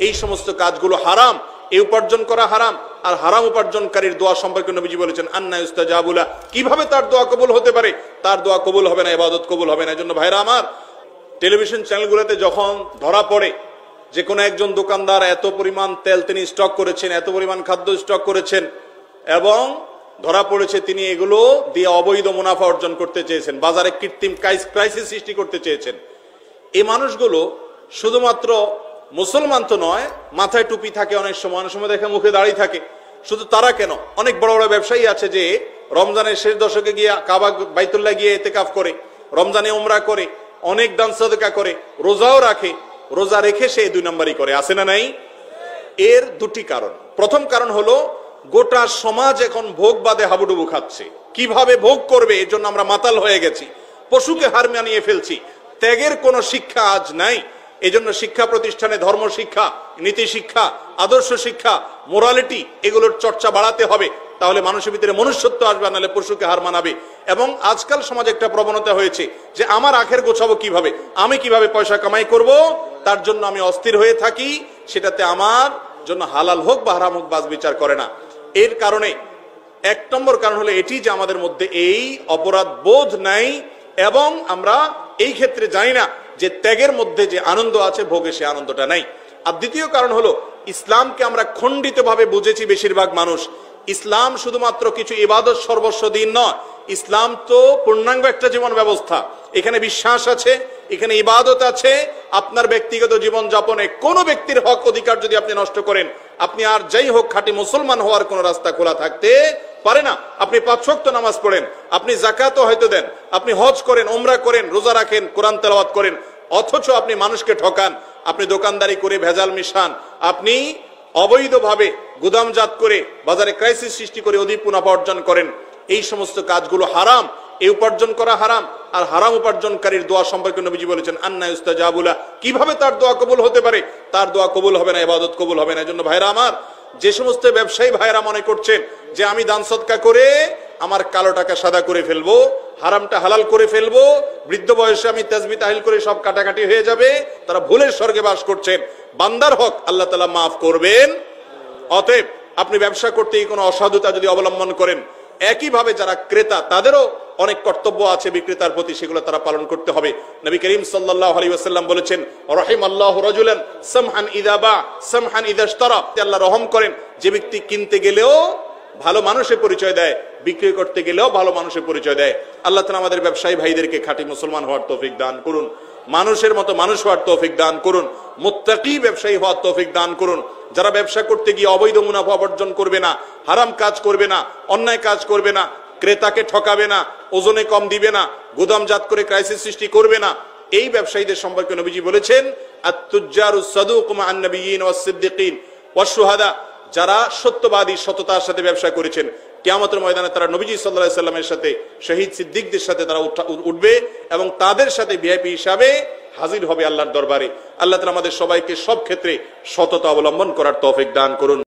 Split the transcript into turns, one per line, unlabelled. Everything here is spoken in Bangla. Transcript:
এই সমস্ত কাজগুলো হারাম, এই উপার্জন করা হারাম। আর হারাম উপার্জনকারীর দোয়া সম্পর্কে নবীজি বলেছেন আন্না ইস্তাজাবু লা, কিভাবে তার দোয়া কবুল হতে পারে? তার দোয়া কবুল হবে না, ইবাদত কবুল হবে না। এজন্য ভাইরা আমার, টেলিভিশন চ্যানেলগুলোতে যখন ধরা পড়ে যে কোনো একজন দোকানদার এত পরিমাণ তেল তিনি স্টক করেছেন, এত পরিমাণ খাদ্য স্টক করেছেন, এবং ধরা পড়েছে তিনি এগুলো দিয়ে অবৈধ মুনাফা অর্জন করতে চেয়েছেন, বাজারে কৃত্রিম ক্রাইসিস সৃষ্টি করতে চেয়েছেন, এই মানুষগুলো শুধুমাত্র মুসলমান তো নয়, মাথায় টুপি থাকে, অনেক সময় দেখে মুখে দাড়ি থাকে। শুধু তারা কেন, অনেক বড় বড় ব্যবসায়ী আছে যে রমজানের শেষ দশকে গিয়ে কাবা বাইতুল্লাহ গিয়ে ইতিকাফ করে, রমজানে উমরা করে, অনেক দান সাদকা করে, রোজাও রাখে, রোজা রেখে সে 2 নম্বরই করে, আছে না নাই? এর দুটি কারণ। প্রথম কারণ হলো গোটা সমাজ এখন ভোগ বাদে হাবুডুবু খাচ্ছে, কিভাবে ভোগ করবে এর জন্য আমরা মাতাল হয়ে গেছি, পশুকে হার মানিয়ে ফেলছি, ত্যাগের কোনো শিক্ষা আজ নাই। এজন্য শিক্ষা প্রতিষ্ঠানে ধর্ম শিক্ষা, নীতি শিক্ষা, আদর্শ শিক্ষা, মোরালিটি, এগুলোর চর্চা বাড়াতে হবে, তাহলে মানুষের ভিতরে মনুষ্যত্ব আসবে, নাহলে পশুকে হার মানাবে। এবং আজকাল সমাজে একটা প্রবণতা হয়েছে যে আমার আখের গোছাবো কিভাবে, আমি কিভাবে পয়সা কামাই করব, তার জন্য আমি অস্থির হয়ে থাকি, সেটাতে আমার জন্য হালাল হোক বা হারাম হোক বাজ বিচার করে না। এর কারণে 1 নম্বর কারণ হলো এটি যে আমাদের মধ্যে এই অপরাধ বোধ নাই, এবং আমরা এই ক্ষেত্রে জানি না যে ত্যাগের মধ্যে যে আনন্দ আছে, ভোগে সে আনন্দটা নাই। আর দ্বিতীয় কারণ হলো ইসলামকে আমরা খণ্ডিতভাবে বুঝেছি বেশিরভাগ মানুষ। ইসলাম শুধুমাত্র কিছু ইবাদত সর্বস্ব দিন নয়, ইসলাম তো পূর্ণাঙ্গ একটা জীবন ব্যবস্থা। এখানে বিশ্বাস আছে, এখানে ইবাদত আছে। আপনার ব্যক্তিগত জীবন যাপনে কোনো ব্যক্তির হক অধিকার যদি আপনি নষ্ট করেন, আপনি আর যাই হোক খাঁটি মুসলমান হওয়ার কোনো রাস্তা খোলা থাকতে পারে না। আপনি 5 ওয়াক্ত নামাজ পড়েন, আপনি যাকাতও হয়তো দেন, আপনি হজ করেন, উমরা করেন, রোজা রাখেন, কোরআন তেলাওয়াত করেন, অথচ আপনি মানুষকে ঠকান, আপনি দোকানদারি করে ভেজাল মিশান, আপনি অবৈধভাবে গুদামজাত করে বাজারে ক্রাইসিস সৃষ্টি করে অধিক মুনাফা অর্জন করেন, এই সমস্ত কাজগুলো হারাম, এই উপার্জন করা হারাম। আর হারাম উপার্জনকারীর দোয়া সম্পর্কে নবীজি বলেছেন আন্না ইস্তাজাবু লা, কিভাবে তার দোয়া কবুল হতে পারে? তার দোয়া কবুল হবে না, ইবাদত কবুল হবে না। এজন্য ভাইরা আমার, যে সমস্ত ব্যবসায়ী ভাইরা মনে করছেন যে আমি দান সদকা করে আমার কালো টাকা সাদা করে ফেলবো, হারামটা হালাল করে ফেলবো, বৃদ্ধ বয়সে আমি তাসবিহ তাহলিল করে সব কাটাকাটি হয়ে যাবে, তারা ভুলের স্বর্গে বাস করছেন। বান্দার হক আল্লাহ তাআলা মাফ করবেন। অতএব আপনি ব্যবসা করতে কোনো অসাধুতা যদি অবলম্বন করেন, একইভাবে যারা ক্রেতা তাদেরও অনেক কর্তব্য আছে বিক্রেতার প্রতি, সেগুলো তারা পালন করতে হবে। নবী করিম সাল্লাল্লাহু আলাইহি ওয়াসাল্লাম বলেছেন রাহিমাল্লাহু রাজুলান সামহান ইযা বা সামহান ইযা ইশতারা, আল্লাহ রহম করেন যে ব্যক্তি কিনতে গেলেও ভালো মানুষের পরিচয় দেয়, বিক্রি করতে গেলেও ভালো মানুষের পরিচয় দেয়। আল্লাহ তাআলা আমাদের ব্যবসায়ী ভাইদেরকে খাঁটি মুসলমান হওয়ার তৌফিক দান করুন, মানুষের মতো মানুষ হওয়ার তৌফিক দান করুন, মুত্তাকি ব্যবসায়ী হওয়ার তৌফিক দান করুন, যারা ব্যবসা করতে গিয়ে অবৈধ মুনাফা অর্জন করবে না, হারাম কাজ করবে না, অন্যায় কাজ করবে না, ক্রেতাকে ঠকাবে না, ওজনে কম দিবে না, গুদামজাত করে ক্রাইসিস সৃষ্টি করবে না, এই ব্যবসায়ীদের সম্পর্কে নবীজি বলেছেন আত-তুজ্জারুস সাদুক মা'আন নাবিয়্যিন ওয়াস সিদ্দিকিন ওয়াশ শুহাদা, যারা সত্যবাদী, সততার সাথে ব্যবসা করেছেন, কিয়ামতের ময়দানে তারা নবীজি সাল্লাল্লাহু আলাইহি সাল্লামের সাথে, শহীদ সিদ্দিকদের সাথে তারা উঠবে এবং তাদের সাথে ভিআইপি হিসাবে হাজির হবে আল্লাহর দরবারে। আল্লাহ তাআলা আমাদের সবাইকে সব ক্ষেত্রে সততা অবলম্বন করার তৌফিক দান করুন।